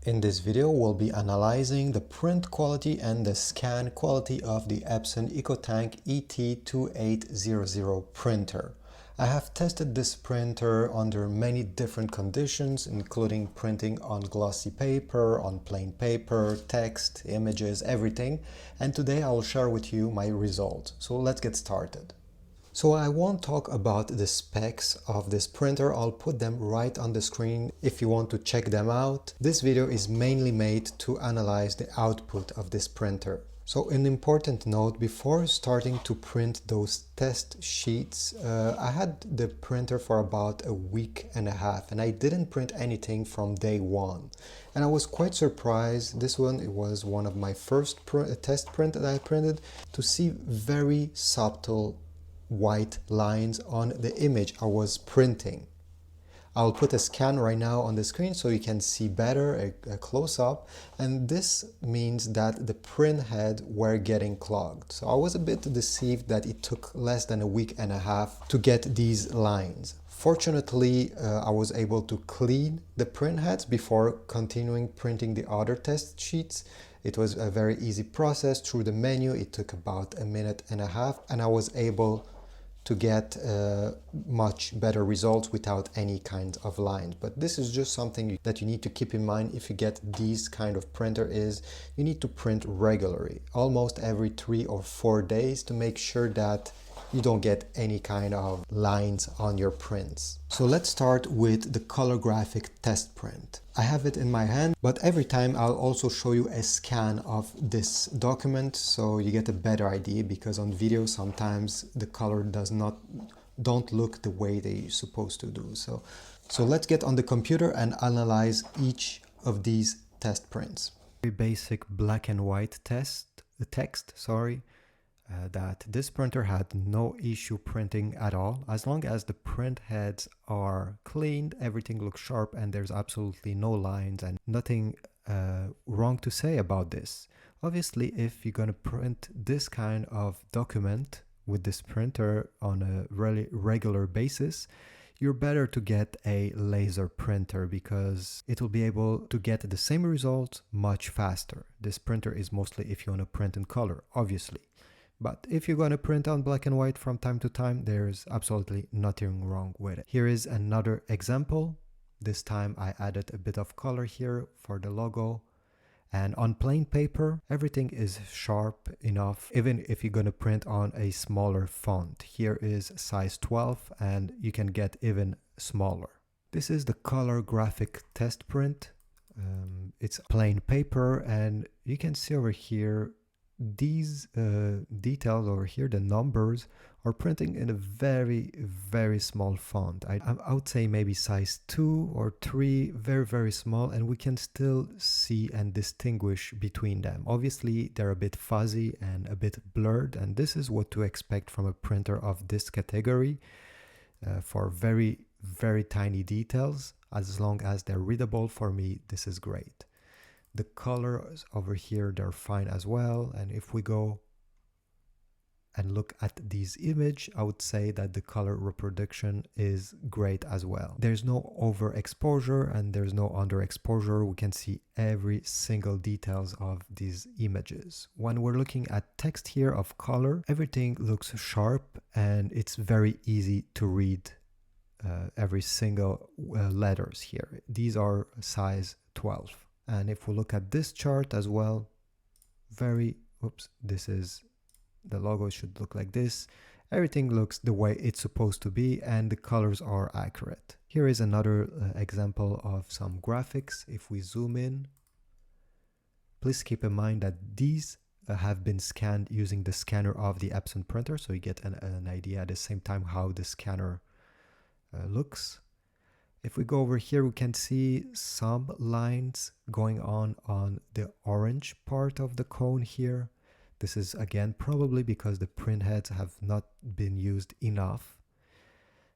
In this video, we'll be analyzing the print quality and the scan quality of the Epson EcoTank ET-2800 printer. I have tested this printer under many different conditions, including printing on glossy paper, on plain paper, text, images, everything. And today I will share with you my results. So let's get started. So I won't talk about the specs of this printer. I'll put them right on the screen if you want to check them out. This video is mainly made to analyze the output of this printer. So an important note, before starting to print those test sheets, I had the printer for about a week and a half and I didn't print anything from day one. And I was quite surprised. This one, it was one of my first test print that I printed, to see very subtle white lines on the image I was printing. I'll put a scan right now on the screen so you can see better, a close-up, and this means that the print head were getting clogged. So I was a bit deceived that it took less than a week and a half to get these lines. Fortunately, I was able to clean the print heads before continuing printing the other test sheets. It was a very easy process through the menu. It took about a minute and a half and I was able to get much better results without any kind of lines. But this is just something that you need to keep in mind if you get these kind of printer, is you need to print regularly, almost every 3 or 4 days, to make sure that you don't get any kind of lines on your prints. So let's start with the color graphic test print. I have it in my hand, but every time I'll also show you a scan of this document so you get a better idea, because on video sometimes the color don't look the way they're supposed to do. So let's get on the computer and analyze each of these test prints. Very basic black and white text, that this printer had no issue printing at all. As long as the print heads are cleaned, everything looks sharp and there's absolutely no lines and nothing wrong to say about this. Obviously, if you're going to print this kind of document with this printer on a really regular basis, you're better to get a laser printer because it will be able to get the same results much faster. This printer is mostly if you want to print in color, obviously. But if you're going to print on black and white from time to time, there's absolutely nothing wrong with it. Here is another example. This time I added a bit of color here for the logo. And on plain paper, everything is sharp enough, even if you're going to print on a smaller font. Here is size 12 and you can get even smaller. This is the color graphic test print. It's plain paper and you can see over here these details over here, the numbers, are printing in a very, very small font. I would say maybe size 2 or 3, very, very small, and we can still see and distinguish between them. Obviously, they're a bit fuzzy and a bit blurred, and this is what to expect from a printer of this category for very, very tiny details. As long as they're readable, for me, this is great. The colors over here, they're fine as well. And if we go and look at these images, I would say that the color reproduction is great as well. There's no overexposure and there's no underexposure. We can see every single details of these images. When we're looking at text here of color, everything looks sharp and it's very easy to read every single letters here. These are size 12. And if we look at this chart as well, this is the logo, should look like this. Everything looks the way it's supposed to be and the colors are accurate. Here is another example of some graphics. If we zoom in, please keep in mind that these have been scanned using the scanner of the Epson printer, so you get an idea at the same time how the scanner looks. If we go over here, we can see some lines going on the orange part of the cone here. This is again probably because the print heads have not been used enough.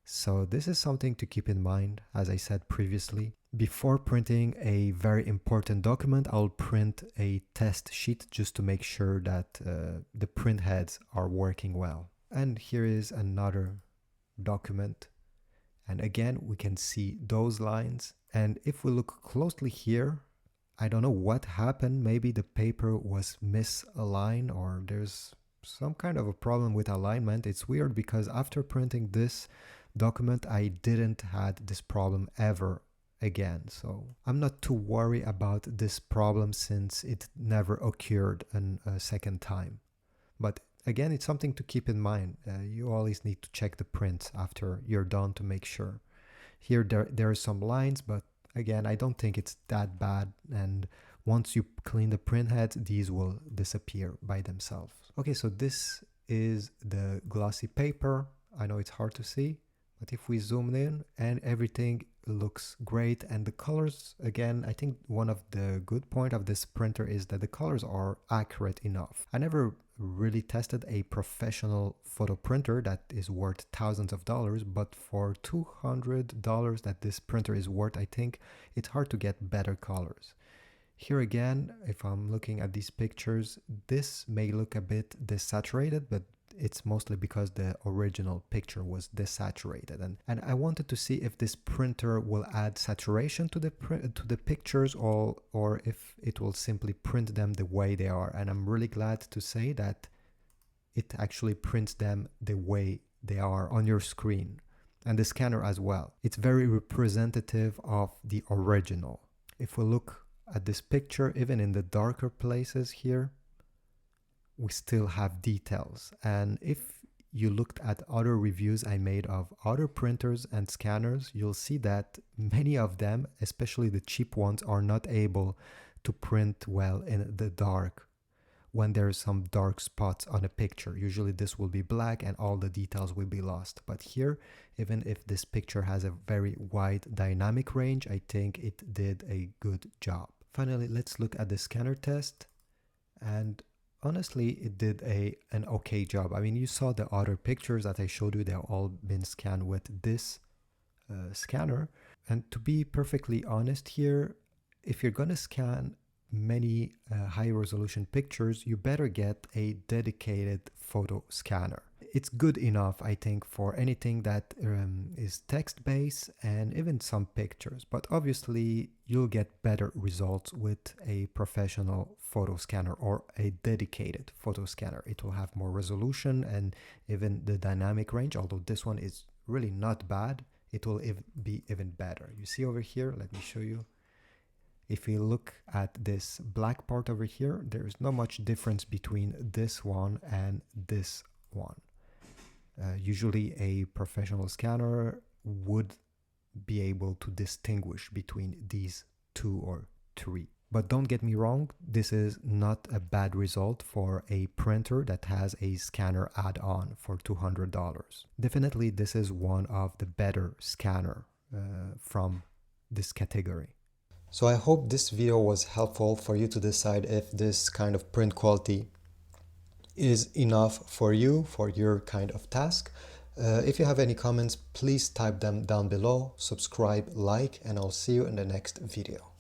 So this is something to keep in mind. As I said previously, before printing a very important document, I'll print a test sheet just to make sure that the print heads are working well. And here is another document. And again, we can see those lines. And if we look closely here, I don't know what happened. Maybe the paper was misaligned or there's some kind of a problem with alignment. It's weird because after printing this document, I didn't had this problem ever again. So I'm not too worried about this problem since it never occurred a second time. But again, it's something to keep in mind. You always need to check the print after you're done to make sure. Here there are some lines, but again, I don't think it's that bad. And once you clean the print heads, these will disappear by themselves. Okay, so this is the glossy paper. I know it's hard to see, but if we zoom in and everything looks great, and the colors, again, I think one of the good point of this printer is that the colors are accurate enough. I never really tested a professional photo printer that is worth thousands of dollars, but for $200 that this printer is worth, I think it's hard to get better colors. Here again, if I'm looking at these pictures, this may look a bit desaturated, but it's mostly because the original picture was desaturated, and I wanted to see if this printer will add saturation to the pictures or if it will simply print them the way they are. And I'm really glad to say that it actually prints them the way they are on your screen, and the scanner as well. It's very representative of the original. If we look at this picture, even in the darker places here, we still have details. And if you looked at other reviews I made of other printers and scanners, you'll see that many of them, especially the cheap ones, are not able to print well in the dark when there's some dark spots on a picture. Usually this will be black and all the details will be lost. But here, even if this picture has a very wide dynamic range, I think it did a good job. Finally, let's look at the scanner test. And honestly, it did an okay job. I mean, you saw the other pictures that I showed you, they've all been scanned with this scanner. And to be perfectly honest here, if you're gonna scan many high resolution pictures, you better get a dedicated photo scanner. It's good enough, I think, for anything that is text-based and even some pictures. But obviously, you'll get better results with a professional photo scanner or a dedicated photo scanner. It will have more resolution and even the dynamic range, although this one is really not bad, it will be even better. You see over here, let me show you. If we look at this black part over here, there's not much difference between this one and this one. Usually a professional scanner would be able to distinguish between these two or three. But don't get me wrong, this is not a bad result for a printer that has a scanner add-on for $200. Definitely this is one of the better scanner from this category. So I hope this video was helpful for you to decide if this kind of print quality is enough for you, for your kind of task. If you have any comments, please type them down below, subscribe, like, and I'll see you in the next video.